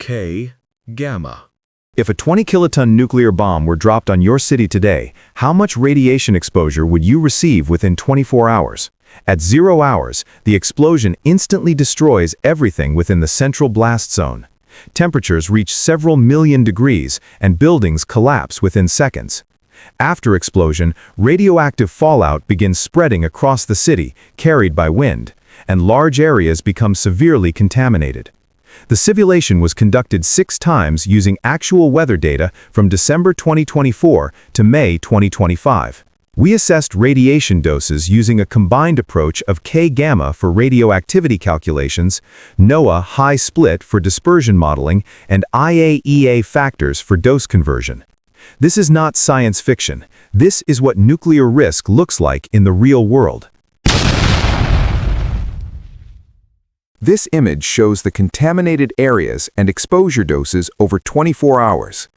K. Gamma. If a 20-kiloton nuclear bomb were dropped on your city today, how much radiation exposure would you receive within 24 hours? At 0 hours, the explosion instantly destroys everything within the central blast zone. Temperatures reach several million degrees, and buildings collapse within seconds. After explosion, radioactive fallout begins spreading across the city, carried by wind, and large areas become severely contaminated. The simulation was conducted 6 times using actual weather data from December 2024 to May 2025. We assessed radiation doses using a combined approach of K-gamma for radioactivity calculations, NOAA high split for dispersion modeling, and IAEA factors for dose conversion. This is not science fiction. This is what nuclear risk looks like in the real world. This image shows the contaminated areas and exposure doses over 24 hours.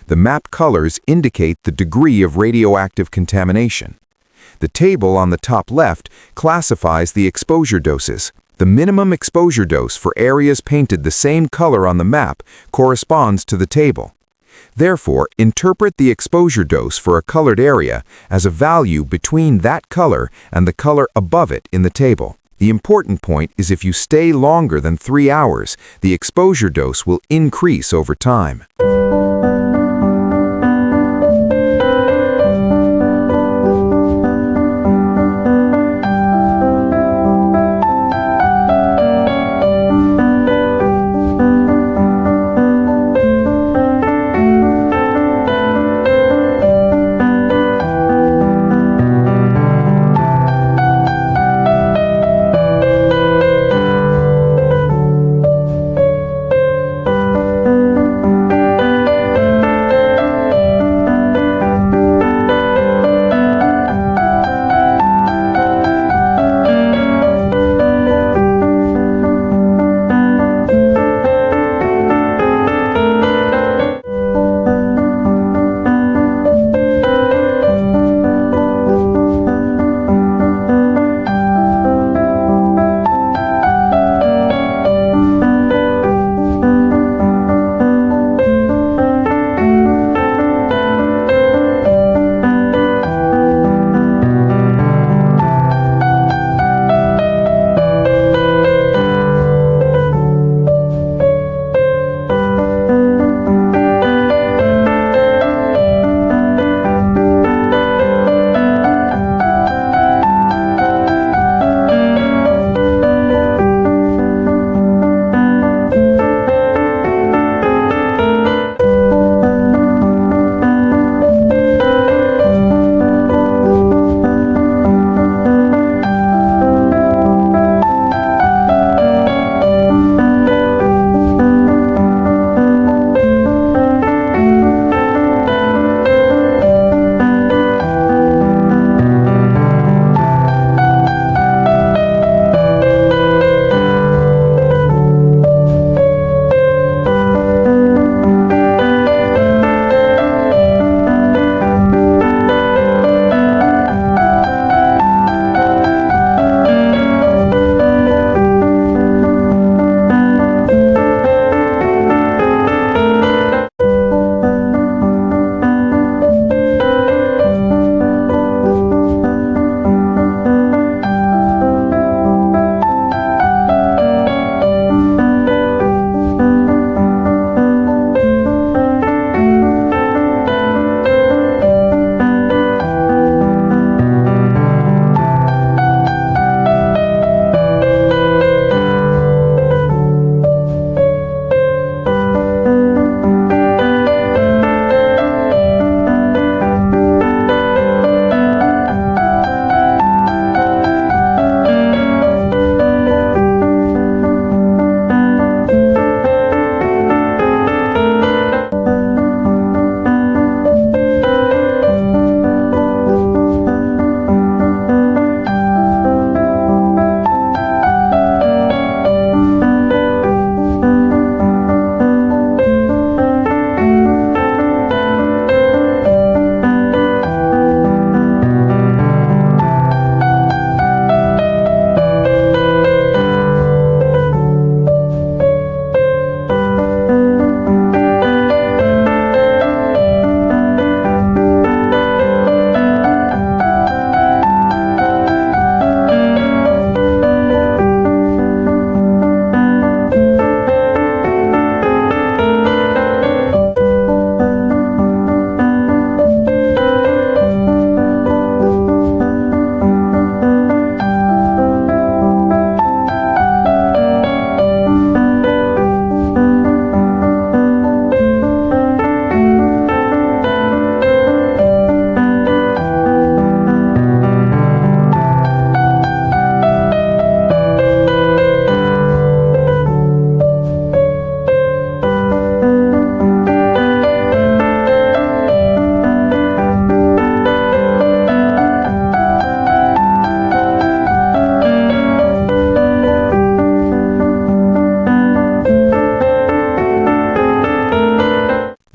The map colors indicate the degree of radioactive contamination. The table on the top left classifies the exposure doses. The minimum exposure dose for areas painted the same color on the map corresponds to the table. Therefore, interpret the exposure dose for a colored area as a value between that color and the color above it in the table. The important point is if you stay longer than 3 hours, the exposure dose will increase over time.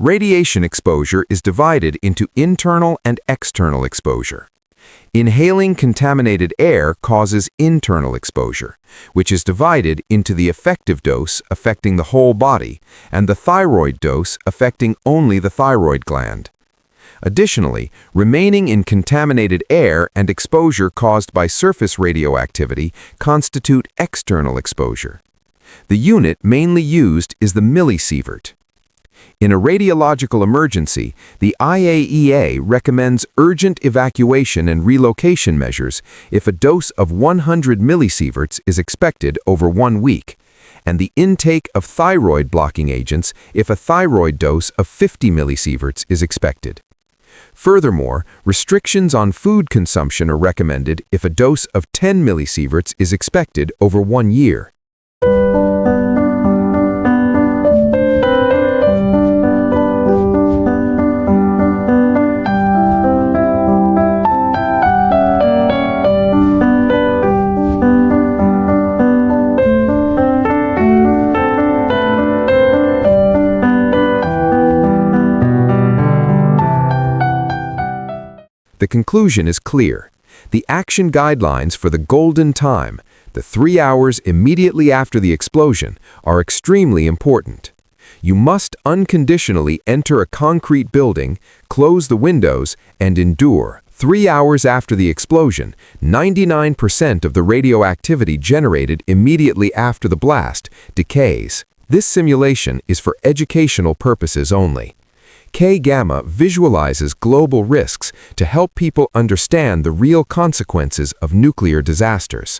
Radiation exposure is divided into internal and external exposure. Inhaling contaminated air causes internal exposure, which is divided into the effective dose affecting the whole body and the thyroid dose affecting only the thyroid gland. Additionally, remaining in contaminated air and exposure caused by surface radioactivity constitute external exposure. The unit mainly used is the millisievert. In a radiological emergency, the IAEA recommends urgent evacuation and relocation measures if a dose of 100 millisieverts is expected over 1 week, and the intake of thyroid blocking agents if a thyroid dose of 50 millisieverts is expected. Furthermore, restrictions on food consumption are recommended if a dose of 10 millisieverts is expected over 1 year. The conclusion is clear. The action guidelines for the golden time, the 3 hours immediately after the explosion, are extremely important. You must unconditionally enter a concrete building, close the windows, and endure. 3 hours after the explosion, 99% of the radioactivity generated immediately after the blast decays. This simulation is for educational purposes only. K-gamma visualizes global risks to help people understand the real consequences of nuclear disasters.